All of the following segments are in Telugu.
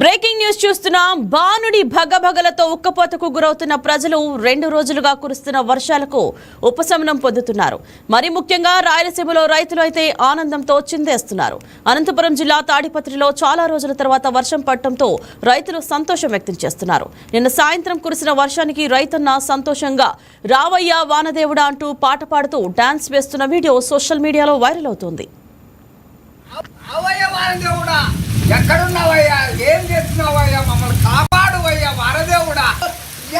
బ్రేకింగ్ న్యూస్ చూస్తున్నాం. బానుడి భగభగలతో ఉక్కపోతకు గురవుతున్న ప్రజలు 2 రోజులుగా కురుస్తున్న వర్షాలకు ఉపశమనం పొందుతున్నారు. మరి ముఖ్యంగా రాయలసీమలో రైతులు అయితే ఆనందంతో చిందేస్తున్నారు. అనంతపురం జిల్లా తాడిపత్రిలో చాలా రోజుల తర్వాత వర్షం పడటంతో రైతులు సంతోషం వ్యక్తం చేస్తున్నారు. నిన్న సాయంత్రం కురిసిన వర్షానికి రైతన్న సంతోషంగా రావయ్య వానదేవుడా అంటూ పాట పాడుతూ డాన్స్ వేస్తున్న వీడియో సోషల్ మీడియాలో వైరల్ అవుతోంది. ఎక్కడున్నావయ్యా, ఏం చేస్తున్నావయ్యా, మమ్మల్ని కాపాడువయ్యా వారదేవుడా.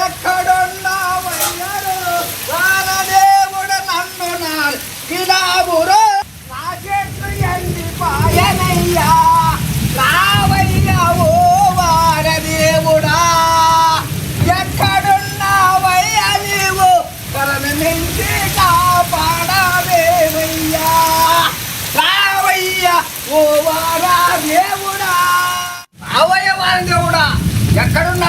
ఎక్కడున్నావయ్యా వారదేవుడు, నన్ను నాబురు నా చెట్లు ఎండిపాయనయ్యా, రావయ్యా ఓ వారదేవుడా. ఎక్కడున్నావయ్యా నీవు, కరణ నుంచి కాపాడవేవయ్యా, రావయ్యా ఓ వారదేవుడా. అవయ్య వారదేవుడా, ఎక్కడున్నా